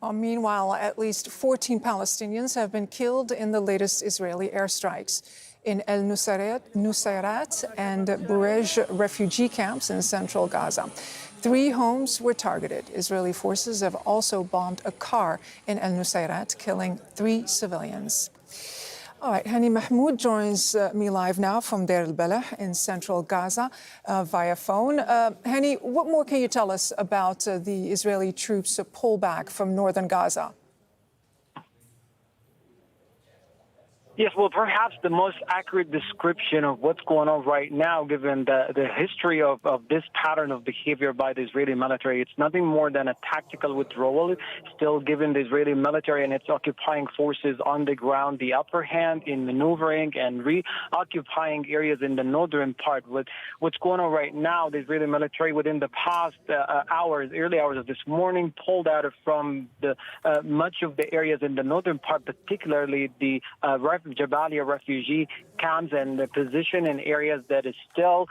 Meanwhile, at least 14 Palestinians have been killed in the latest Israeli airstrikes in El Nusayrat and Burej refugee camps in central Gaza. 3 homes were targeted. Israeli forces have also bombed a car in El Nusayrat, killing 3 civilians. All right, Hani Mahmoud joins me live now from Deir al-Balah in central Gaza via phone. Hani, what more can you tell us about the Israeli troops' pullback from northern Gaza? Yes, well, perhaps the most accurate description of what's going on right now, given the history of this pattern of behavior by the Israeli military, it's nothing more than a tactical withdrawal, still giving the Israeli military and its occupying forces on the ground the upper hand in maneuvering and reoccupying areas in the northern part. What's going on right now, the Israeli military within the past early hours of this morning, pulled out from the much of the areas in the northern part, particularly the Jabalia refugee camps, and the position in areas that is still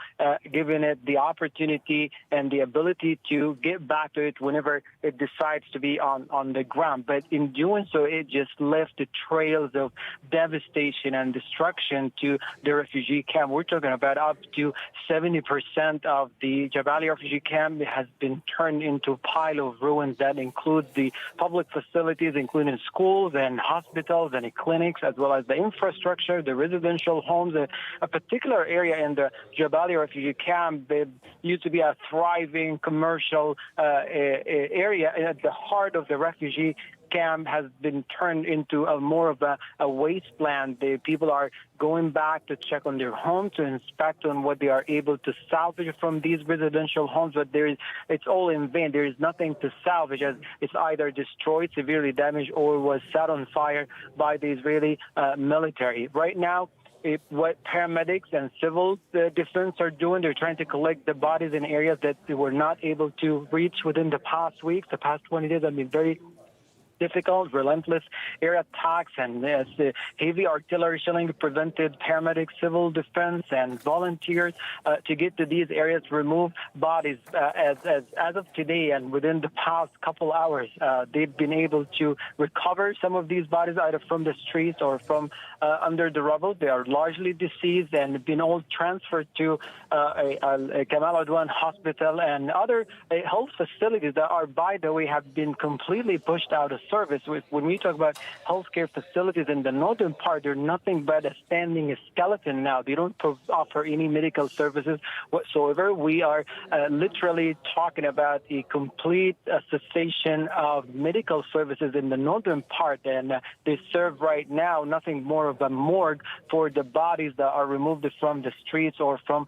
giving it the opportunity and the ability to get back to it whenever it decides to be on the ground. But in doing so, it just left the trails of devastation and destruction to the refugee camp. We're talking about up to 70% of the Jabalia refugee camp has been turned into a pile of ruins that include the public facilities, including schools and hospitals and clinics, as well as the infrastructure, the residential homes. A particular area in the Jabalia refugee camp, there used to be a thriving commercial area at the heart of the refugee camp, has been turned into more of a wasteland. The people are going back to check on their homes, to inspect on what they are able to salvage from these residential homes, but it's all in vain. There is nothing to salvage, as it's either destroyed, severely damaged, or was set on fire by the Israeli military. Right now, what paramedics and civil defense are doing, they're trying to collect the bodies in areas that they were not able to reach within the past weeks. The past 20 days have been very difficult, relentless air attacks, and heavy artillery shelling prevented paramedics, civil defense, and volunteers to get to these areas, remove bodies. As of today and within the past couple hours, they've been able to recover some of these bodies either from the streets or from under the rubble. They are largely deceased and been all transferred to a Kamal Adwan Hospital and other health facilities that are, by the way, have been completely pushed out of service. When we talk about healthcare facilities in the northern part, they're nothing but a standing skeleton now. They don't offer any medical services whatsoever. We are literally talking about a complete cessation of medical services in the northern part, and they serve right now nothing more of a morgue for the bodies that are removed from the streets or from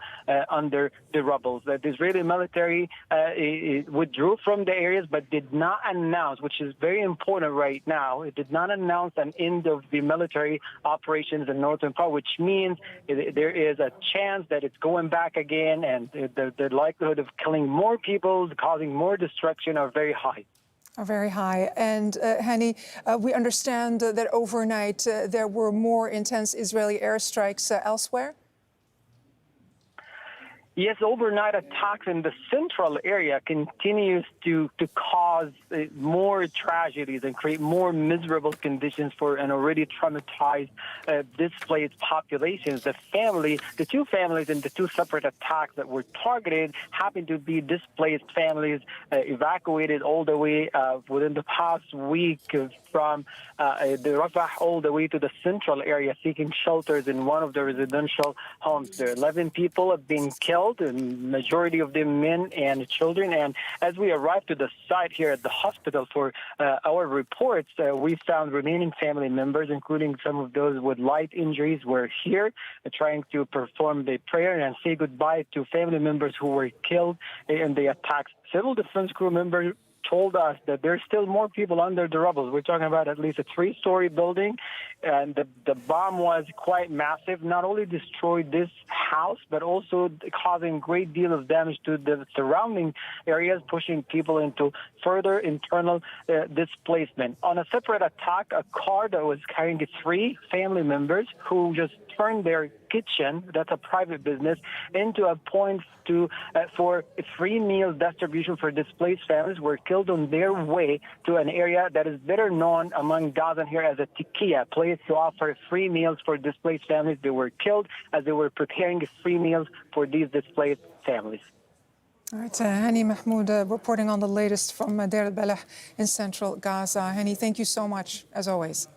under the rubble. The Israeli military withdrew from the areas, but did not announce, which is very important right now, it did not announce an end of the military operations in northern part, which means there is a chance that it's going back again, and the likelihood of killing more people, causing more destruction, are very high. Very high. And Hani, we understand that overnight there were more intense Israeli airstrikes elsewhere? Yes, overnight attacks in the central area continues to cause more tragedies and create more miserable conditions for an already traumatized, displaced populations. The two families in the 2 separate attacks that were targeted happen to be displaced families evacuated all the way within the past week from the Rafah all the way to the central area, seeking shelters in one of the residential homes. There are 11 people have been killed, and majority of them men and children. And as we arrived to the site here at the hospital for our reports, we found remaining family members, including some of those with light injuries, were here trying to perform the prayer and say goodbye to family members who were killed in the attacks. Civil defense crew members told us that there's still more people under the rubble. We're talking about at least a 3-story building, and the bomb was quite massive. Not only destroyed this house, but also causing a great deal of damage to the surrounding areas, pushing people into further internal displacement. On a separate attack, a car that was carrying 3 family members who just turned their kitchen, that's a private business, into a point for free meal distribution for displaced families were killed on their way to an area that is better known among Gazan here as a tikiya, place to offer free meals for displaced families. They were killed as they were preparing free meals for these displaced families. All right, Hani Mahmoud reporting on the latest from Deir al-Balah in central Gaza. Hani, thank you so much, as always.